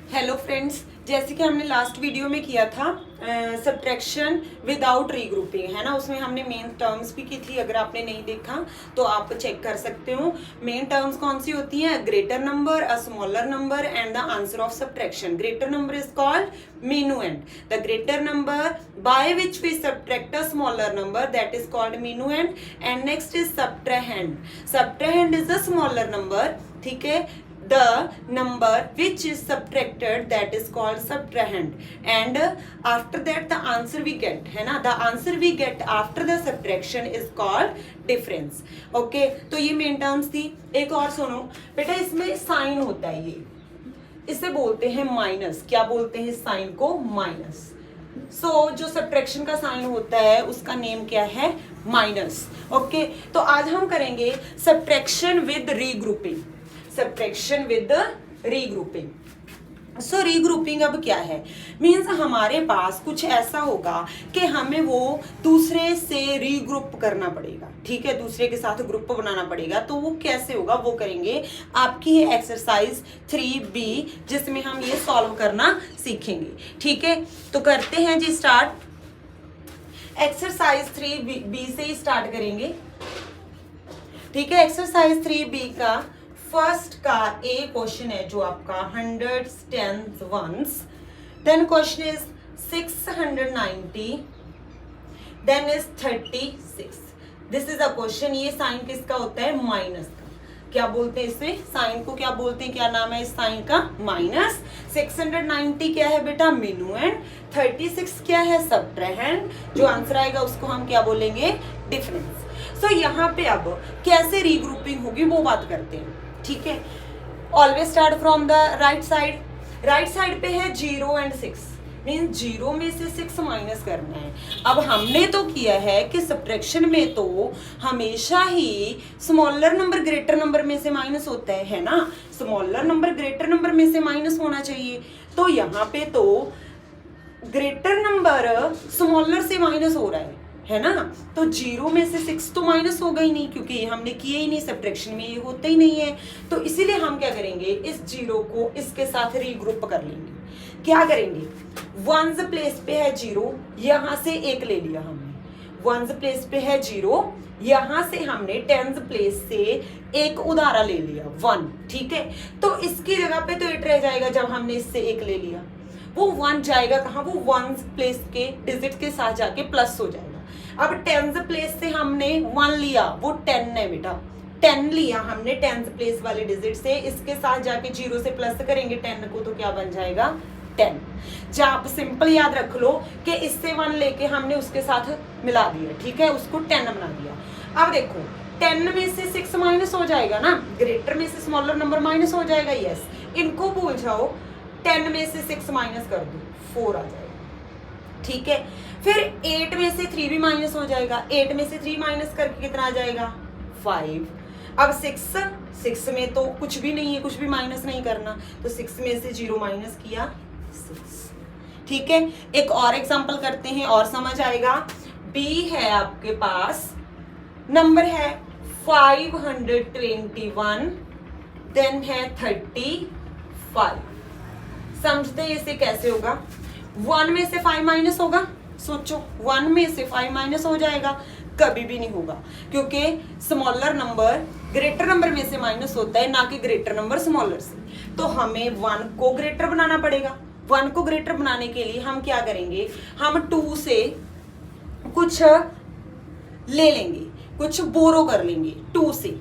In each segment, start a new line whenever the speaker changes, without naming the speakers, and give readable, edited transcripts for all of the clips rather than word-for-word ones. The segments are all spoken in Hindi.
हेलो फ्रेंड्स, जैसे कि हमने लास्ट वीडियो में किया था सब्ट्रैक्शन विदाउट रीग्रुपिंग, है ना। उसमें हमने मेन टर्म्स भी की थी। अगर आपने नहीं देखा तो आप चेक कर सकते हो। मेन टर्म्स कौन सी होती हैं? Greater number, a smaller number and the answer of subtraction. Greater number is called minuend. The greater number by which we subtract a smaller number, that is called minuend. And next is subtrahend. Subtrahend is a smaller number, ठीक है। The number which is subtracted, that is called subtrahend. And after that the answer we get, है ना, the answer we get after the subtraction is called difference. Okay, तो ये मेन टर्म्स थी। एक और सुनो बेटा, इसमें साइन होता है, ये इसे बोलते हैं माइनस। क्या बोलते हैं साइन को? माइनस। सो जो सब्ट्रैक्शन का साइन होता है उसका नेम क्या है? माइनस। ओके, तो आज हम करेंगे subtraction with regrouping. Subtraction with regrouping. So regrouping अब क्या है? मीन्स हमारे पास कुछ ऐसा होगा कि हमें वो दूसरे से रीग्रुप करना पड़ेगा, ठीक है, दूसरे के साथ ग्रुप बनाना पड़ेगा। तो वो कैसे होगा वो करेंगे। आपकी है एक्सरसाइज 3B, जिसमें हम ये सॉल्व करना सीखेंगे, ठीक है। तो करते हैं जी स्टार्ट। एक्सरसाइज 3B से ही स्टार्ट करेंगे, ठीक है। एक्सरसाइज 3B का फर्स्ट का ए क्वेश्चन है जो आपका 100 10 ones, then question is 690, then is 36। This is a question. ये साइन किसका होता है? माइनस का। क्या बोलते हैं इसे? साइन को क्या बोलते हैं? क्या नाम है इस साइन का? माइनस। 690 क्या है बेटा? minuend। 36 क्या है? subtrahend। जो आंसर आएगा उसको हम क्या बोलेंगे? डिफरेंस। सो यहाँ पे अब कैसे रीग्रुपिंग होगी वो बात करते हैं, ठीक है। Always start from the right side. Right side पे है 0 एंड 6, मीन 0 में से 6 माइनस करना है। अब हमने तो किया है कि सब्ट्रैक्शन में तो हमेशा ही स्मॉलर नंबर ग्रेटर नंबर में से माइनस होता है ना। स्मॉलर नंबर ग्रेटर नंबर में से माइनस होना चाहिए। तो यहाँ पे तो ग्रेटर नंबर स्मॉलर से माइनस हो रहा है ना। तो 0 में से 6 तो माइनस होगा ही नहीं, क्योंकि हमने किए ही नहीं, सब्ट्रैक्शन में ये होता ही नहीं है। तो इसीलिए हम क्या करेंगे, इस 0 को इसके साथ रीग्रुप कर लेंगे। क्या करेंगे? वंस प्लेस पे है 0, यहां से 1 ले लिया हमने। वंस प्लेस पे है 0, यहां से हमने टेंस प्लेस से एक उधारा ले लिया 1, ठीक है। तो इसकी जगह पे तो 8 रह जाएगा। जब हमने इससे 1 ले लिया, वो 1 जाएगा कहाँ? वो वंस प्लेस के डिजिट के साथ जाके प्लस हो जाएगा। अब टेंस प्लेस से हमने 1 लिया, वो 10 है बेटा। 10 लिया हमने टेंस प्लेस वाले डिजिट से, इसके साथ जाके 0 से प्लस करेंगे 10 को, तो क्या बन जाएगा? 10। जहाँ आप सिंपल याद रख लो कि इससे 1 लेके हमने उसके साथ मिला दिया, ठीक है, उसको 10 बना दिया। अब देखो 10 में से 6 माइनस हो जाएगा ना, ग्रेटर में से स्मॉलर नंबर माइनस हो जाएगा। यस, इनको भूल जाओ। 10 में से 6 माइनस कर दो, 4 आ जाएगा, ठीक है। फिर 8 में से 3 भी माइनस हो जाएगा। 8 में से 3 माइनस करके कितना आ जाएगा? 5। अब 6 में तो कुछ भी नहीं है, कुछ भी माइनस नहीं करना, तो 6 में से 0 माइनस किया 6, ठीक है। एक और एग्जांपल करते हैं और समझ आएगा। B है आपके पास, नंबर है 521, देन है 35। समझते हैं इसे कैसे होगा? 1 में से 5 माइनस होगा। सोचो, 1 में से 5 माइनस हो जाएगा? कभी भी नहीं होगा, क्योंकि स्मॉलर नंबर ग्रेटर नंबर में से माइनस होता है, ना कि ग्रेटर नंबर स्मॉलर से। तो हमें 1 को ग्रेटर बनाना पड़ेगा। 1 को ग्रेटर बनाने के लिए हम क्या करेंगे? हम 2 से कुछ ले लेंगे, कुछ बोरो कर लेंगे 2 से।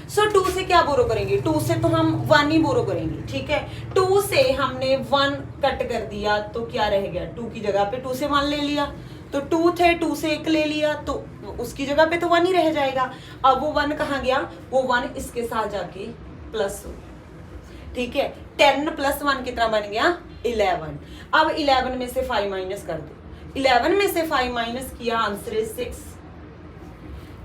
सो 2 से क्या बोरो करेंगे? 2 से तो हम 1 ही बोरो करेंगे, ठीक है। 2 से हमने 1 कट कर दिया, तो क्या रह गया? 2 की जगह पे 2 से 1 ले लिया, तो 2 थे, 2 से 1 ले लिया, तो उसकी जगह पे तो 1 ही रह जाएगा। अब वो 1 कहाँ गया? वो 1 इसके साथ जाके प्लस हो, ठीक है। 10 + 1 कितना बन गया? 11। अब 11 में से 5 माइनस कर दो। 11 में से 5 माइनस किया, आंसर इज 6।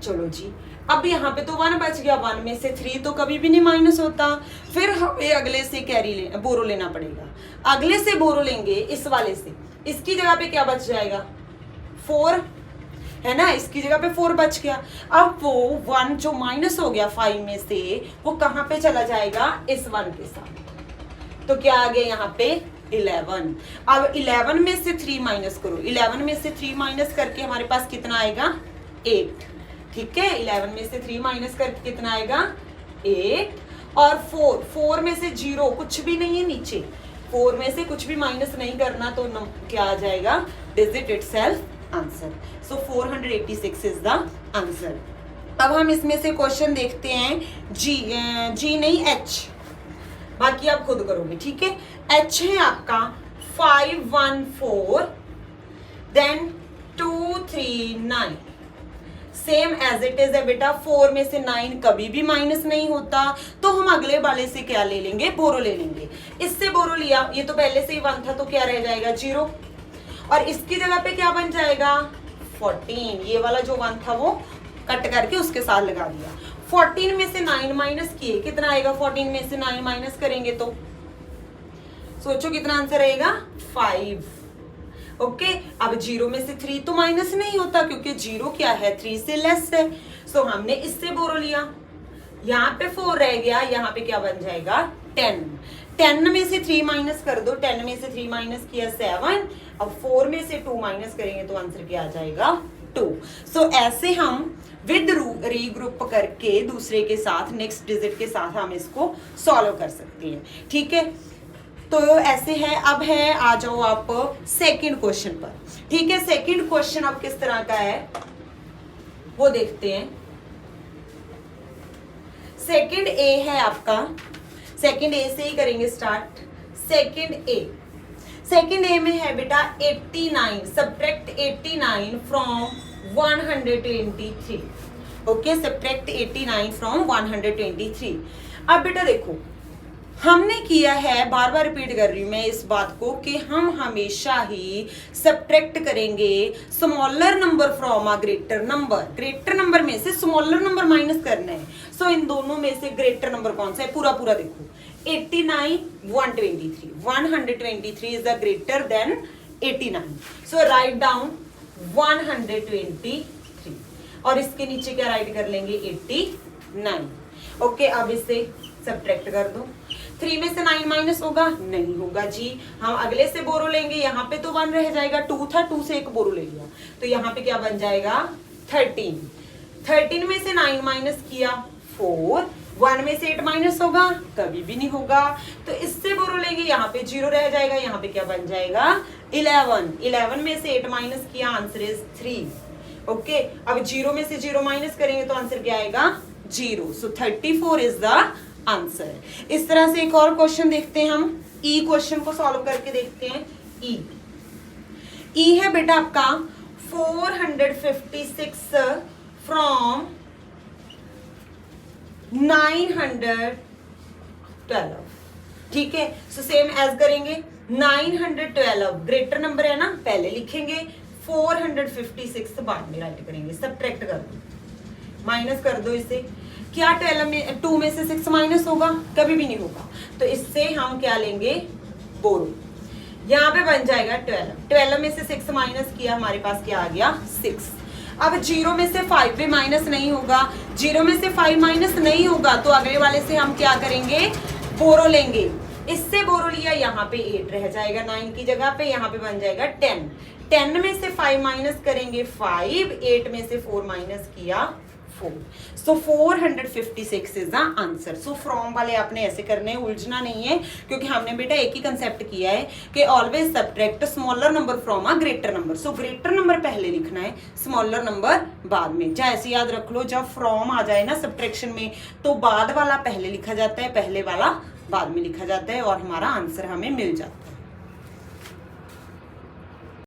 चलो जी, अब यहाँ पे तो 1 बच गया। 1 में से 3 तो कभी भी नहीं माइनस होता। फिर हमें अगले से बोरो लेना पड़ेगा। अगले से बोरो लेंगे इस वाले से, इसकी जगह पे क्या बच जाएगा? 4, है ना, इसकी जगह पे 4 बच गया। अब वो 1 जो माइनस हो गया 5 में से, वो कहाँ पे चला जाएगा? इस 1 के साथ। तो क्या आ गया यहाँ पे 11। अब 11 में से 3 माइनस करो, 11 में से 3 माइनस करके हमारे पास कितना आएगा 8। ठीक है, 11 में से 3 माइनस करके कितना आएगा 8। और 4 में से 0 कुछ भी नहीं है नीचे, 4 में से कुछ भी माइनस नहीं करना तो क्या आ जाएगा digit itself answer. So 486 is the answer. अब हम इसमें से क्वेश्चन देखते हैं जी नहीं H, बाकी आप खुद करोगे। ठीक है, H है आपका 514 then 239, same as it is है बेटा। 4 में से 9 कभी भी माइनस नहीं होता, तो हम अगले वाले से क्या ले लेंगे, बोरो ले लेंगे। इससे बोरो लिया, ये तो पहले से ही 1 था तो क्या रह जाएगा 0, और इसकी जगह पे क्या बन जाएगा 14। ये वाला जो 1 था वो कट करके उसके साथ लगा दिया। 14 में से 9 माइनस किए कितना आएगा, 14 में से 9 माइनस करेंगे तो सोचो कितना आंसर आएगा 5। ओके, अब 0 में से 3 तो माइनस नहीं होता क्योंकि 0 क्या है 3 से लेस है। सो हमने इससे बोरो लिया, यहाँ पे 4 रह गया, यहाँ पे क्या बन जाएगा 10। 10 में से 3 माइनस कर दो, 10 में से 3 माइनस किया 7। अब 4 में से 2 माइनस करेंगे तो आंसर क्या आ जाएगा 2। सो ऐसे हम विद रीग्रुप करके दूसरे के साथ नेक्स्ट डिजिट के साथ हम इसको सॉल्व कर सकते हैं। ठीक है, तो ऐसे है। अब है, आ जाओ आप सेकंड क्वेश्चन पर। ठीक है, सेकंड क्वेश्चन अब किस तरह का है वो देखते हैं। सेकंड ए है आपका, सेकंड ए से ही करेंगे स्टार्ट। सेकंड ए में है बेटा 89, subtract 89 from 123। Okay, subtract 89 from 123। अब बेटा देखो, हमने किया है, बार बार रिपीट कर रही हूं मैं इस बात को, कि हम हमेशा ही सब्ट्रैक्ट करेंगे smaller number from a greater number. Greater number में से स्मॉलर नंबर माइनस करना है। सो इन दोनों में से ग्रेटर नंबर कौन सा है, पूरा पूरा देखो। 89 123, 123 is the greater than 89। So write down 123 और इसके नीचे क्या राइट कर लेंगे 89। ओके, अब इसे सब्ट्रैक्ट कर दो। 3 में से 9 माइनस होगा, नहीं होगा जी। हम अगले से बोरो लेंगे, यहाँ पे तो 1 रह जाएगा, 2 था, 2 से एक बोरो ले लिया तो यहाँ पे क्या बन जाएगा 13। 13 में से 9 माइनस किया 4, 1 में से 8 माइनस होगा, कभी भी नहीं होगा। तो इससे बोरो लेंगे, यहाँ पे 0 रह जाएगा, यहाँ पे क्या बन जाएगा 11। 11 में से 8 माइनस किया, आंसर इज 3। ओके, अब 0 में से 0 माइनस करेंगे तो आंसर क्या आएगा 0। सो 34 इज द आंसर। इस तरह से एक और क्वेश्चन देखते हैं हम। ई क्वेश्चन को सॉल्व करके देखते हैं। ई है बेटा आपका 456 फ्रॉम 912। ठीक है, सो सेम एज करेंगे। 912 ग्रेटर नंबर है ना, पहले लिखेंगे। 456 बाद में राइट करेंगे। सब्ट्रैक्ट कर दो, माइनस कर दो इसे। क्या 2 में से 6 माइनस होगा, कभी भी नहीं होगा। तो इससे हम क्या लेंगे बोरो, यहाँ पे बन जाएगा 12। 12 में से 6 माइनस किया, हमारे पास क्या आ गया 6। अब 0 में से 5 भी माइनस नहीं होगा, 0 में से 5 माइनस नहीं होगा तो अगले वाले से हम क्या करेंगे बोरो लेंगे। इससे बोरो लिया, यहाँ पे 8 रह जाएगा 9 की जगह पे, यहाँ पे बन जाएगा 10। 10 में से 5 माइनस करेंगे 5, 8 में से 4 माइनस किया 4। सो 456 is the answer. So from वाले आपने ऐसे करने हैं, उलझना नहीं है, क्योंकि हमने बेटा एक ही कंसेप्ट किया है कि always subtract smaller number from a greater number. So greater number पहले लिखना है, स्मॉलर नंबर बाद में। जैसे याद रख लो, जब फ्रॉम आ जाए ना सब्ट्रैक्शन में तो बाद वाला पहले लिखा जाता है, पहले वाला बाद में लिखा जाता है और हमारा आंसर हमें मिल जाता है।